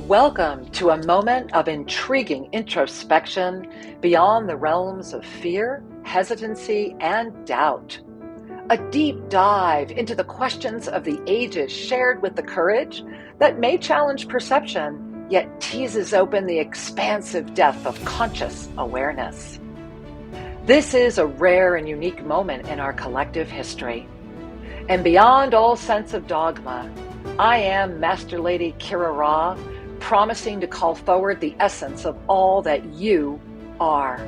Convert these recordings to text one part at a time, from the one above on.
Welcome to a moment of intriguing introspection beyond the realms of fear, hesitancy, and doubt. A deep dive into the questions of the ages shared with the courage that may challenge perception, yet teases open the expansive depth of conscious awareness. This is a rare and unique moment in our collective history. And beyond all sense of dogma, I am Master Lady Kira Ra, promising to call forward the essence of all that you are.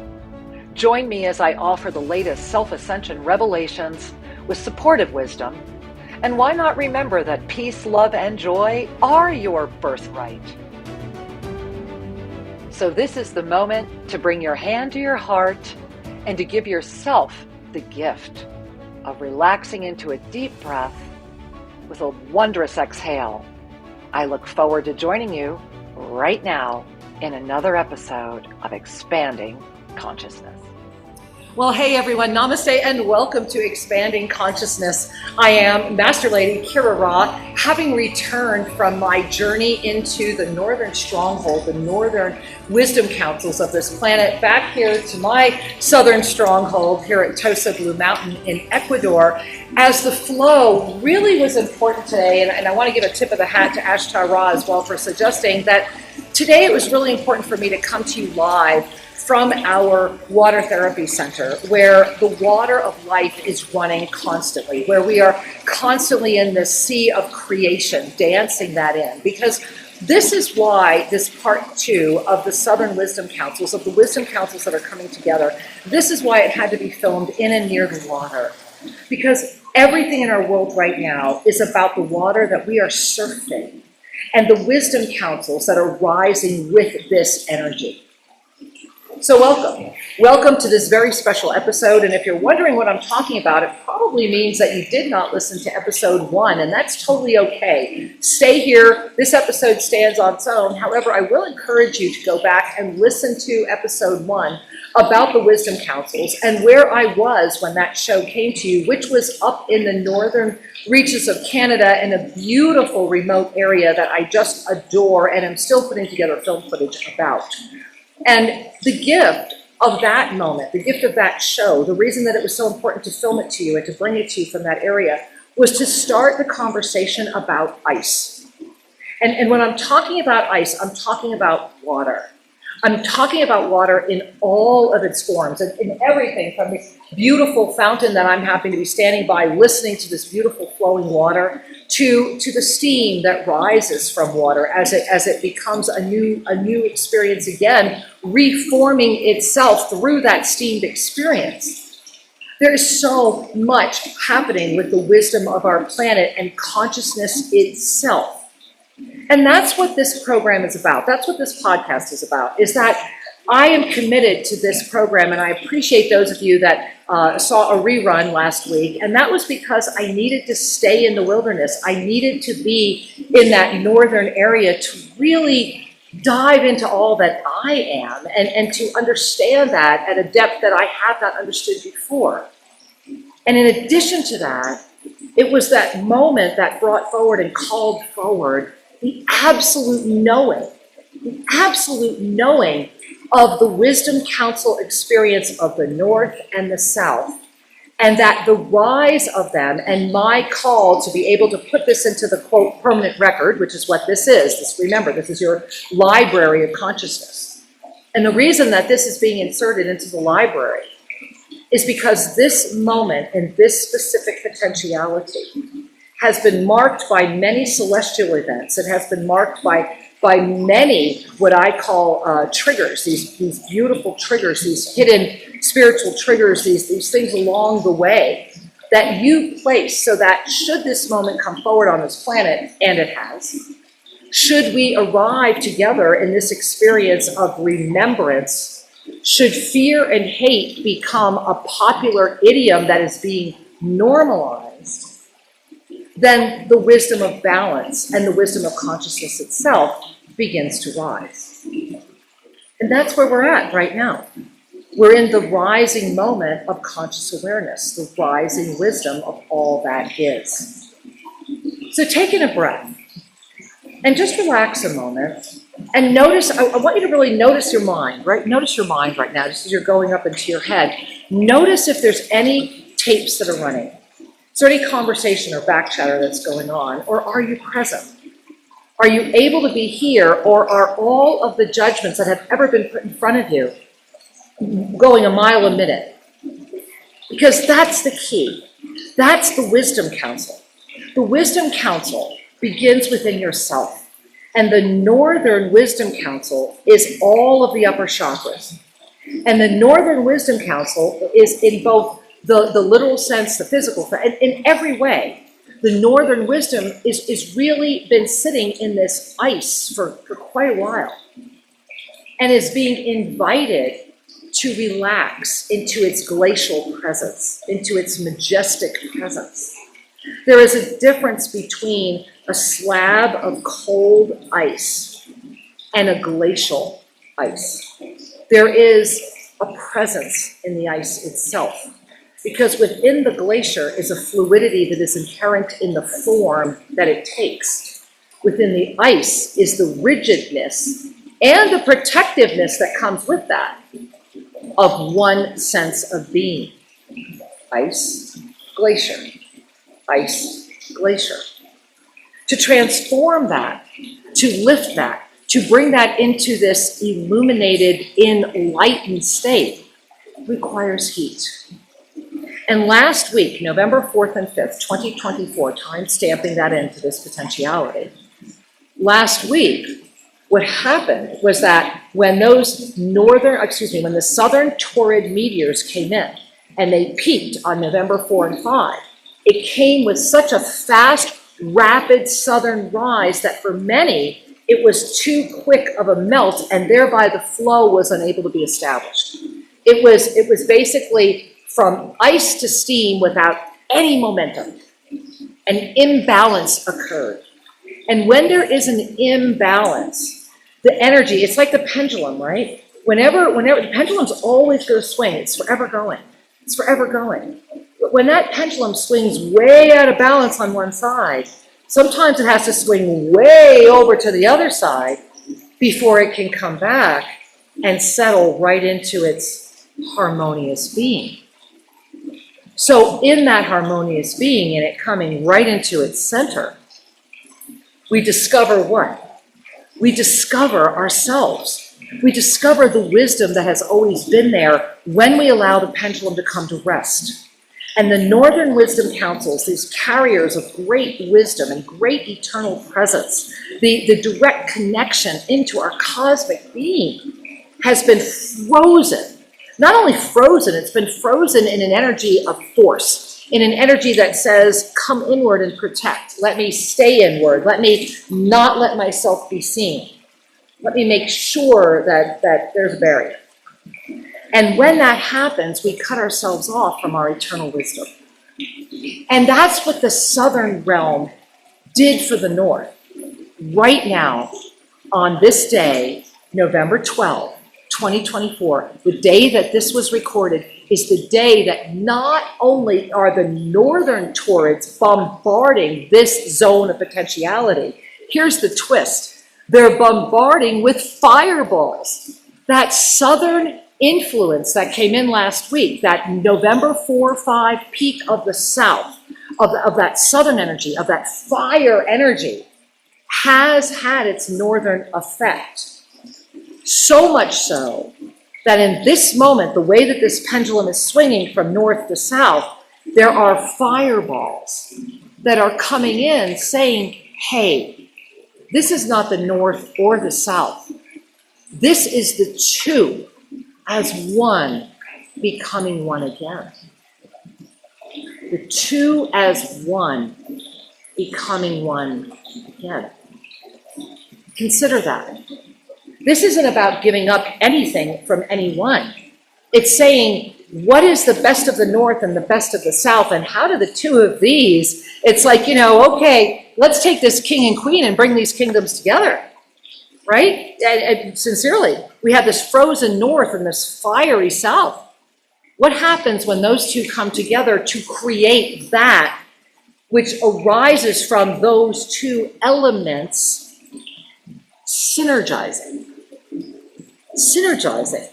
Join me as I offer the latest self-ascension revelations with supportive wisdom. And why not remember that peace, love, and joy are your birthright? So this is the moment to bring your hand to your heart and to give yourself the gift of relaxing into a deep breath with a wondrous exhale. I look forward to joining you right now in another episode of Expanding Consciousness. Well, hey everyone, namaste and welcome to Expanding Consciousness. I am Master Lady Kira Ra, having returned from my journey into the northern stronghold, the northern wisdom councils of this planet, back here to my southern stronghold here at Tosa Blue Mountain in Ecuador, as the flow really was important today. And I want to give a tip of the hat to Ashtar Ra as well for suggesting that today it was really important for me to come to you live from our water therapy center, where the water of life is running constantly, where we are constantly in the sea of creation, dancing that in. Because this is why this part 2 of the Southern Wisdom Councils, of the Wisdom Councils that are coming together, this is why it had to be filmed in and near the water. Because everything in our world right now is about the water that we are surfing and the wisdom councils that are rising with this energy. So welcome. Welcome to this very special episode. And if you're wondering what I'm talking about, it probably means that you did not listen to episode 1, and that's totally okay. Stay here. This episode stands on its own. However, I will encourage you to go back and listen to episode 1 about the Wisdom Councils and where I was when that show came to you, which was up in the northern reaches of Canada in a beautiful remote area that I just adore and am still putting together film footage about. And the gift of that moment, the gift of that show, the reason that it was so important to film it to you and to bring it to you from that area was to start the conversation about ice. And when I'm talking about ice, I'm talking about water. I'm talking about water in all of its forms, and in everything from this beautiful fountain that I'm happy to be standing by, listening to this beautiful flowing water, to the steam that rises from water as it becomes a new experience again, reforming itself through that steamed experience. There is so much happening with the wisdom of our planet and consciousness itself. And that's what this program is about. That's what this podcast is about, is that I am committed to this program, and I appreciate those of you that saw a rerun last week, and that was because I needed to stay in the wilderness. I needed to be in that northern area to really dive into all that I am and to understand that at a depth that I have not understood before. And in addition to that, it was that moment that brought forward and called forward the absolute knowing of the Wisdom Council experience of the North and the South, and that the rise of them and my call to be able to put this into the quote permanent record, which is what this is. Remember, this is your library of consciousness. And the reason that this is being inserted into the library is because this moment and this specific potentiality has been marked by many celestial events. It has been marked by many what I call triggers, these beautiful triggers, these hidden spiritual triggers, these things along the way that you place so that should this moment come forward on this planet, and it has, should we arrive together in this experience of remembrance, should fear and hate become a popular idiom that is being normalized, then the wisdom of balance and the wisdom of consciousness itself begins to rise. And that's where we're at right now. We're in the rising moment of conscious awareness, the rising wisdom of all that is. So take in a breath and just relax a moment And notice, I want you to really notice your mind, right? Notice your mind right now, just as you're going up into your head. Notice if there's any tapes that are running. Is there any conversation or back chatter that's going on? Or are you present? Are you able to be here, or are all of the judgments that have ever been put in front of you going a mile a minute? Because that's the key. That's the wisdom council. The wisdom council begins within yourself. And the Northern Wisdom Council is all of the upper chakras. And the Northern Wisdom Council is in both the literal sense, the physical, in every way. The Northern Wisdom is really been sitting in this ice for quite a while and is being invited to relax into its glacial presence, into its majestic presence. There is a difference between a slab of cold ice and a glacial ice. There is a presence in the ice itself, because within the glacier is a fluidity that is inherent in the form that it takes. Within the ice is the rigidness and the protectiveness that comes with that of one sense of being. Ice, glacier. Ice, glacier. To transform that, to lift that, to bring that into this illuminated, enlightened state requires heat. And last week, November 4th and 5th, 2024, time stamping that into this potentiality. Last week, what happened was that when when the southern Taurid meteors came in and they peaked on November 4 and 5, it came with such a fast, rapid southern rise that for many, it was too quick of a melt, and thereby the flow was unable to be established. It was basically from ice to steam without any momentum. An imbalance occurred. And when there is an imbalance, the energy, it's like the pendulum, right? Whenever the pendulum's always going to swing, it's forever going. It's forever going. But when that pendulum swings way out of balance on one side, sometimes it has to swing way over to the other side before it can come back and settle right into its harmonious being. So in that harmonious being and it coming right into its center, we discover what? We discover ourselves. We discover the wisdom that has always been there when we allow the pendulum to come to rest. And the Northern Wisdom Councils, these carriers of great wisdom and great eternal presence, the direct connection into our cosmic being has been frozen. Not only frozen, it's been frozen in an energy of force, in an energy that says, come inward and protect. Let me stay inward. Let me not let myself be seen. Let me make sure that there's a barrier. And when that happens, we cut ourselves off from our eternal wisdom. And that's what the southern realm did for the north. Right now, on this day, November 12th, 2024, the day that this was recorded, is the day that not only are the northern Taurids bombarding this zone of potentiality, here's the twist. They're bombarding with fireballs. That southern influence that came in last week, that November 4-5 peak of the south, of that southern energy, of that fire energy, has had its northern effect. So much so that in this moment, the way that this pendulum is swinging from north to south, there are fireballs that are coming in saying, hey, this is not the north or the south. This is the two as one becoming one again. The two as one becoming one again. Consider that. This isn't about giving up anything from anyone. It's saying, what is the best of the north and the best of the south, and how do the two of these, it's like, okay, let's take this king and queen and bring these kingdoms together, right? And sincerely, we have this frozen north and this fiery south. What happens when those two come together to create that which arises from those two elements synergizing. Synergizing.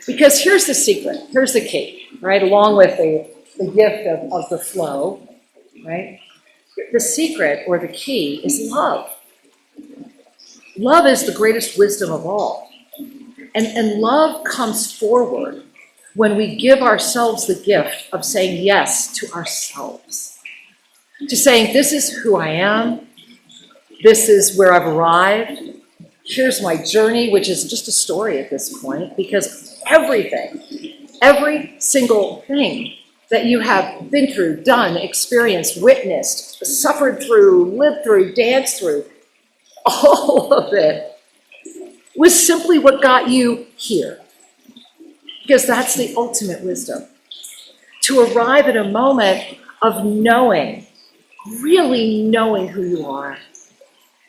Because here's the secret, here's the key, right? Along with the gift of the flow, right? The secret or the key is love. Love is the greatest wisdom of all. And love comes forward when we give ourselves the gift of saying yes to ourselves. To saying, this is who I am, this is where I've arrived, here's my journey, which is just a story at this point, because everything, every single thing that you have been through, done, experienced, witnessed, suffered through, lived through, danced through, all of it was simply what got you here. Because that's the ultimate wisdom. To arrive at a moment of knowing, really knowing who you are.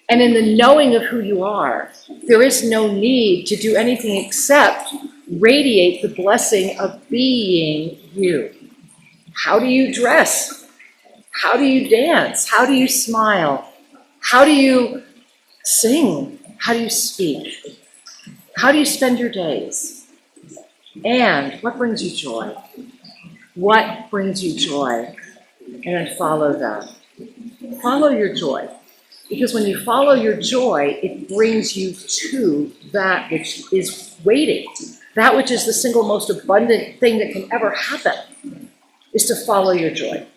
And in the knowing of who you are, there is no need to do anything except radiate the blessing of being you. How do you dress? How do you dance? How do you smile? How do you sing? How do you speak? How do you spend your days? And what brings you joy? What brings you joy? And then follow that. Follow your joy. Because when you follow your joy, it brings you to that which is waiting. That which is the single most abundant thing that can ever happen, is to follow your joy.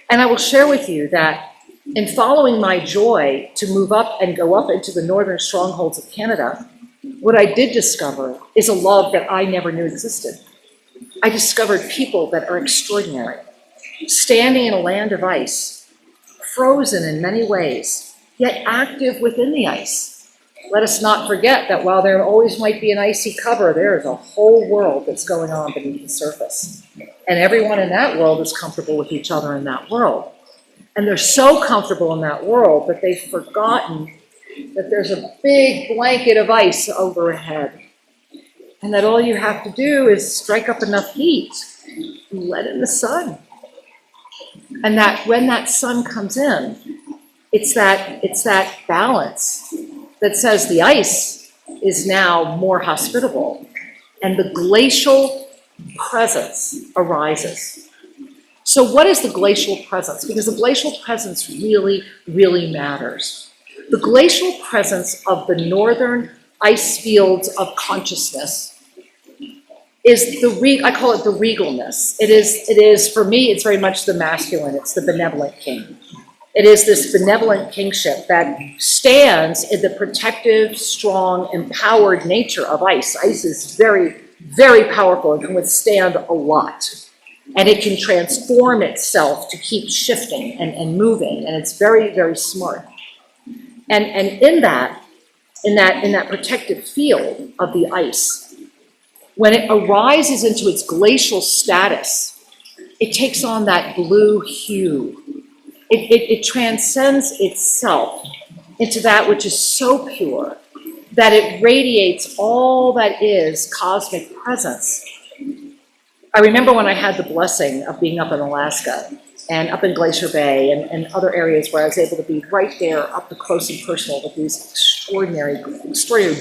And I will share with you that in following my joy to move up and go up into the northern strongholds of Canada, what I did discover is a love that I never knew existed. I discovered people that are extraordinary, standing in a land of ice, frozen in many ways, yet active within the ice. Let us not forget that while there always might be an icy cover, there is a whole world that's going on beneath the surface. And everyone in that world is comfortable with each other in that world. And they're so comfortable in that world that they've forgotten that there's a big blanket of ice overhead. And that all you have to do is strike up enough heat and let in the sun. And that when that sun comes in, it's that balance that says the ice is now more hospitable and the glacial presence arises. So what is the glacial presence? Because the glacial presence really, really matters. The glacial presence of the northern ice fields of consciousness is I call it the regalness. It is, for me, it's very much the masculine. It's the benevolent king. It is this benevolent kingship that stands in the protective, strong, empowered nature of ice. Ice is very, very powerful and can withstand a lot. And it can transform itself to keep shifting and moving. And it's very, very smart. And in that protective field of the ice, when it arises into its glacial status, it takes on that blue hue. It transcends itself into that which is so pure that it radiates all that is cosmic presence. I remember when I had the blessing of being up in Alaska and up in Glacier Bay and other areas where I was able to be right there up close and personal with these extraordinary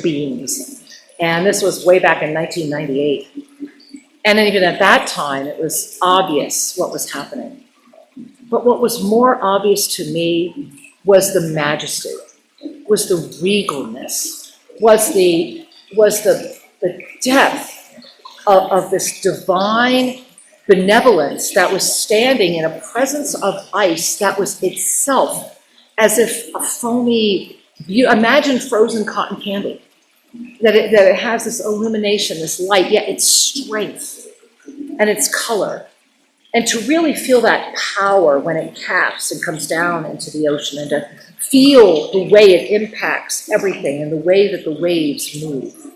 beings. And this was way back in 1998. And even at that time, it was obvious what was happening. But what was more obvious to me was the majesty, was the regalness, was the depth of this divine benevolence that was standing in a presence of ice that was itself as if a foamy, imagine frozen cotton candy, that it has this illumination, this light, yet its strength and its color. And to really feel that power when it caps and comes down into the ocean, and to feel the way it impacts everything and the way that the waves move.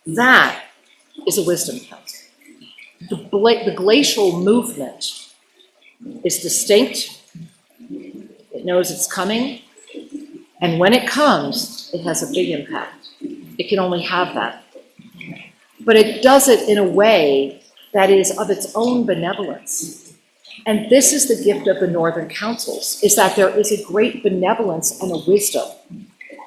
That is a wisdom council. The glacial movement is distinct. It knows it's coming. And when it comes, it has a big impact. It can only have that. But it does it in a way that is of its own benevolence. And this is the gift of the Northern Councils, is that there is a great benevolence and a wisdom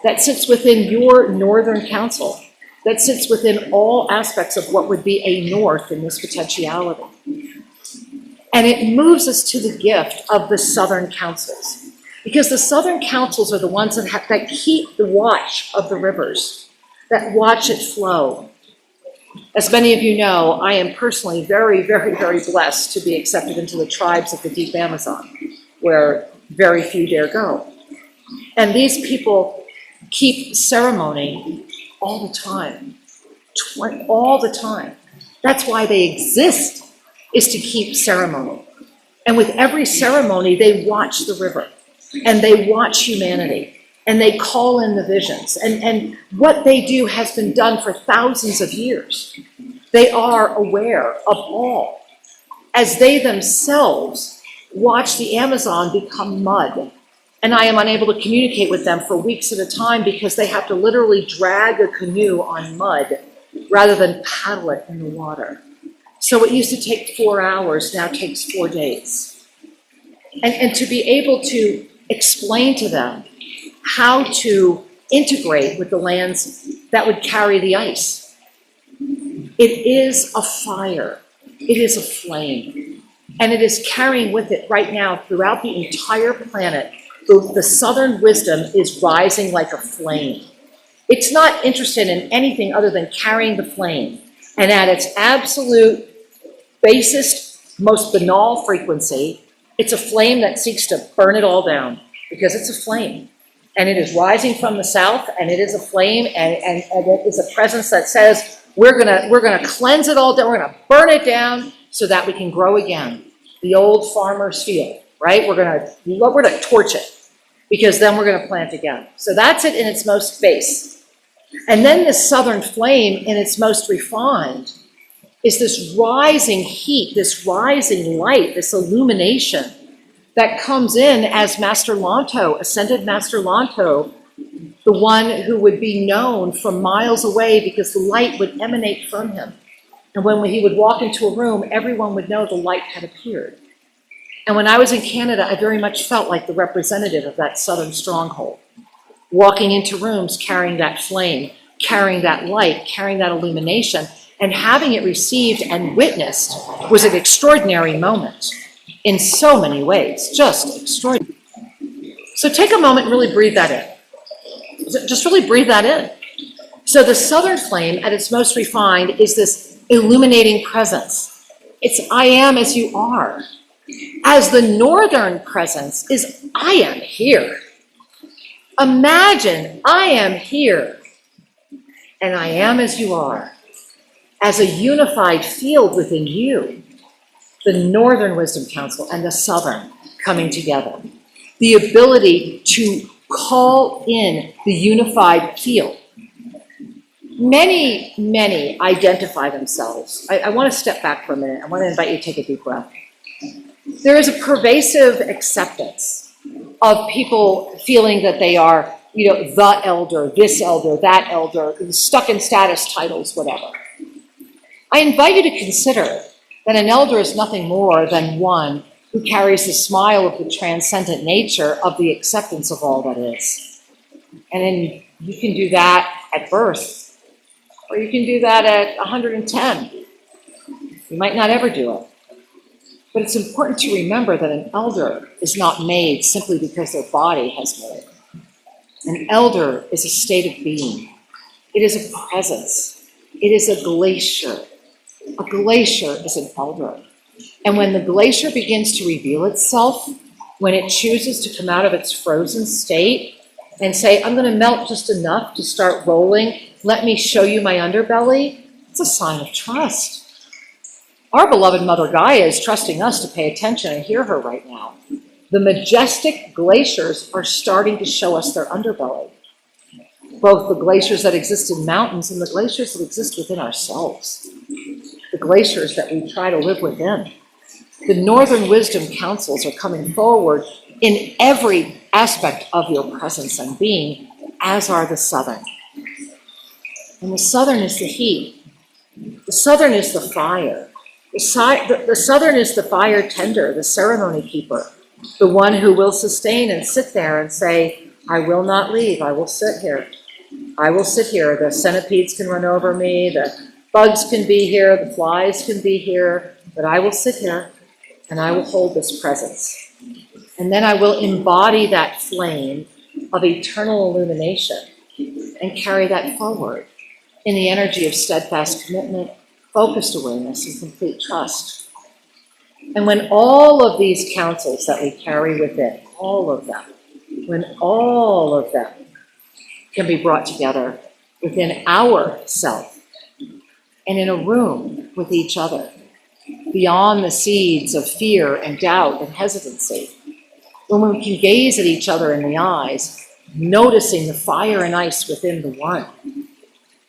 that sits within your Northern Council, that sits within all aspects of what would be a North in this potentiality. And it moves us to the gift of the Southern Councils, because the Southern Councils are the ones that keep the watch of the rivers, that watch it flow. As many of you know, I am personally very, very, very blessed to be accepted into the tribes of the deep Amazon, where very few dare go. And these people keep ceremony all the time, all the time. That's why they exist, is to keep ceremony. And with every ceremony, they watch the river, and they watch humanity, and they call in the visions. And what they do has been done for thousands of years. They are aware of all, as they themselves watch the Amazon become mud. And I am unable to communicate with them for weeks at a time because they have to literally drag a canoe on mud rather than paddle it in the water. So what used to take 4 hours now takes 4 days. And to be able to explain to them how to integrate with the lands that would carry the ice. It is a fire. It is a flame. And it is carrying with it right now throughout the entire planet. The southern wisdom is rising like a flame. It's not interested in anything other than carrying the flame. And at its absolute basest, most banal frequency, it's a flame that seeks to burn it all down, because it's a flame. And it is rising from the south, and it is a flame, and it is a presence that says, we're gonna cleanse it all down, we're gonna burn it down so that we can grow again. The old farmer's field, right? We're gonna torch it, because then we're gonna plant again. So that's it in its most base. And then this southern flame in its most refined is this rising heat, this rising light, this illumination that comes in as Master Lanto, Ascended Master Lanto, the one who would be known from miles away because the light would emanate from him. And when he would walk into a room, everyone would know the light had appeared. And when I was in Canada, I very much felt like the representative of that southern stronghold, walking into rooms carrying that flame, carrying that light, carrying that illumination, and having it received and witnessed was an extraordinary moment in so many ways, just extraordinary. So take a moment and really breathe that in. Just really breathe that in. So the southern flame at its most refined is this illuminating presence. It's I am as you are. As the northern presence is I am here. Imagine I am here and I am as you are, as a unified field within you, the Northern Wisdom Council and the Southern coming together. The ability to call in the unified field. Many, many identify themselves. I want to step back for a minute. I want to invite you to take a deep breath. There is a pervasive acceptance of people feeling that they are, the elder, this elder, that elder, stuck in status titles, whatever. I invite you to consider that an elder is nothing more than one who carries the smile of the transcendent nature of the acceptance of all that is. And then you can do that at birth, or you can do that at 110. You might not ever do it. But it's important to remember that an elder is not made simply because their body has made. An elder is a state of being. It is a presence. It is a glacier. A glacier is an elder. And when the glacier begins to reveal itself, when it chooses to come out of its frozen state and say, I'm going to melt just enough to start rolling, let me show you my underbelly, it's a sign of trust. Our beloved Mother Gaia is trusting us to pay attention and hear her right now. The majestic glaciers are starting to show us their underbelly. Both the glaciers that exist in mountains and the glaciers that exist within ourselves. The glaciers that we try to live within. The Northern Wisdom Councils are coming forward in every aspect of your presence and being, as are the Southern. And the Southern is the heat. The Southern is the fire. The southern is the fire tender, the ceremony keeper, the one who will sustain and sit there and say, I will not leave, I will sit here. I will sit here. The centipedes can run over me, the bugs can be here, the flies can be here, but I will sit here and I will hold this presence. And then I will embody that flame of eternal illumination and carry that forward in the energy of steadfast commitment, focused awareness, and complete trust. And when all of these counsels that we carry within, all of them, when all of them can be brought together within our self and in a room with each other, beyond the seeds of fear and doubt and hesitancy, when we can gaze at each other in the eyes, noticing the fire and ice within the one,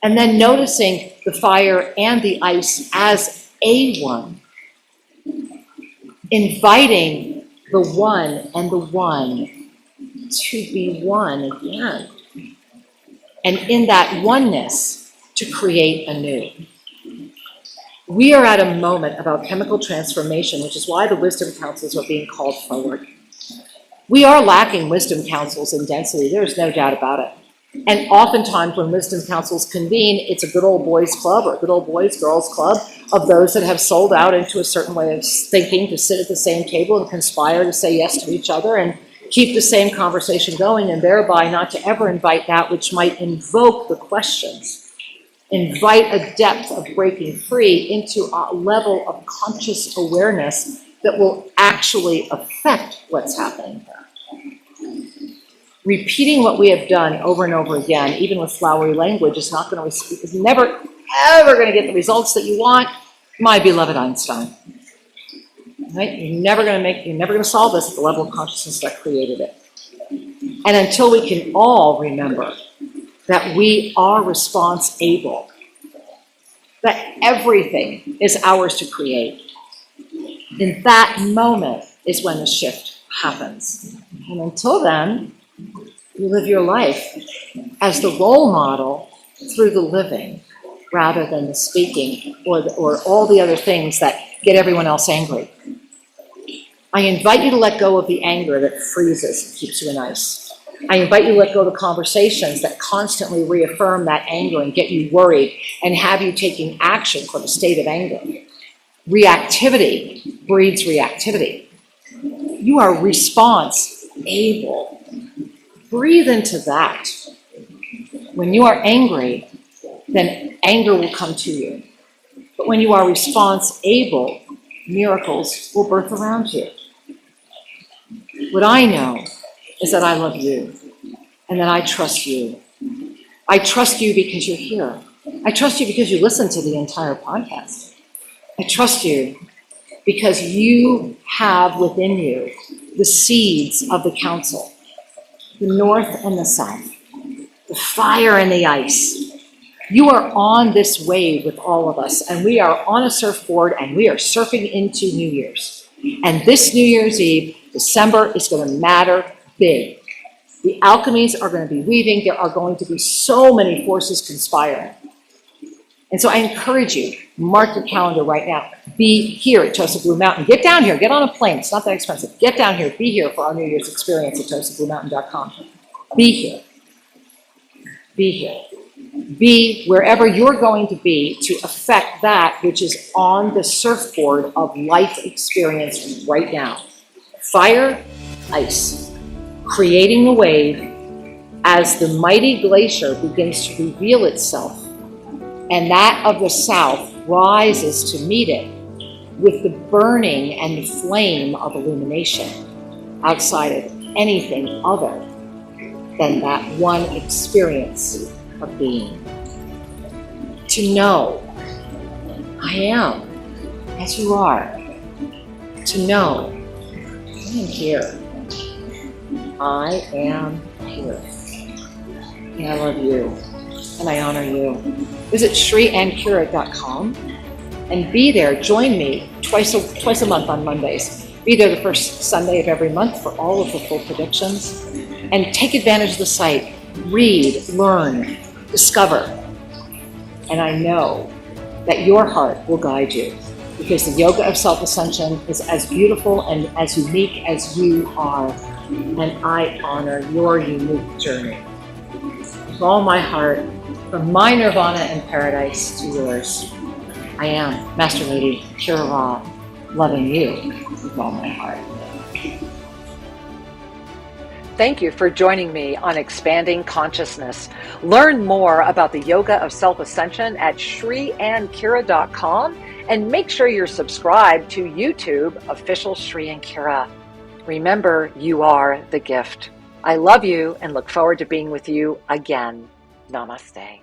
and then noticing the fire and the ice as a one, inviting the one and the one to be one again. And in that oneness, to create anew. We are at a moment of alchemical transformation, which is why the wisdom councils are being called forward. We are lacking wisdom councils in density, there's no doubt about it. And oftentimes when wisdom councils convene, it's a good old boys club or a good old boys girls club of those that have sold out into a certain way of thinking to sit at the same table and conspire to say yes to each other and keep the same conversation going, and thereby not to ever invite that which might invoke the questions, invite a depth of breaking free into a level of conscious awareness that will actually affect what's happening there. Repeating what we have done over and over again, even with flowery language, is never, ever going to get the results that you want, my beloved Einstein. Right? You're never going to solve this at the level of consciousness that created it. And until we can all remember that we are response able, that everything is ours to create, in that moment is when the shift happens. And until then, you live your life as the role model through the living rather than the speaking or all the other things that get everyone else angry. I invite you to let go of the anger that freezes and keeps you in ice. I invite you to let go of the conversations that constantly reaffirm that anger and get you worried and have you taking action from a state of anger. Reactivity breeds reactivity. You are response able. Breathe into that. When you are angry, then anger will come to you. But when you are response able, miracles will birth around you. What I know is that I love you and that I trust you. I trust you because you're here. I trust you because you listened to the entire podcast. I trust you because you have within you the seeds of the council, the north and the south, the fire and the ice. You are on this wave with all of us, and we are on a surfboard, and we are surfing into New Year's. And this New Year's Eve, December, is going to matter big. The alchemies are going to be weaving. There are going to be so many forces conspiring. And so I encourage you, mark your calendar right now. Be here at Tosa Blue Mountain. Get down here. Get on a plane. It's not that expensive. Get down here. Be here for our New Year's experience at tosabluemountain.com. Be here. Be here. Be wherever you're going to be to affect that which is on the surfboard of life experience right now. Fire, ice. Creating the wave as the mighty glacier begins to reveal itself, and that of the south rises to meet it with the burning and the flame of illumination outside of anything other than that one experience of being. To know, I am as you are. To know, I am here. I am here. And I love you. And I honor you. Visit ShriAnKira.com and be there. Join me twice a month on Mondays. Be there the first Sunday of every month for all of the full predictions. And take advantage of the site. Read, learn, discover. And I know that your heart will guide you. because the yoga of self-ascension is as beautiful and as unique as you are, and I honor your unique journey. With all my heart, from my nirvana and paradise to yours, I am Master Lady Pure Ra, loving you with all my heart. Thank you for joining me on Expanding Consciousness. Learn more about the Yoga of Self-Ascension at ShriAndKira.com, and make sure you're subscribed to YouTube official Shri and Kira. Remember, you are the gift. I love you and look forward to being with you again. Namaste.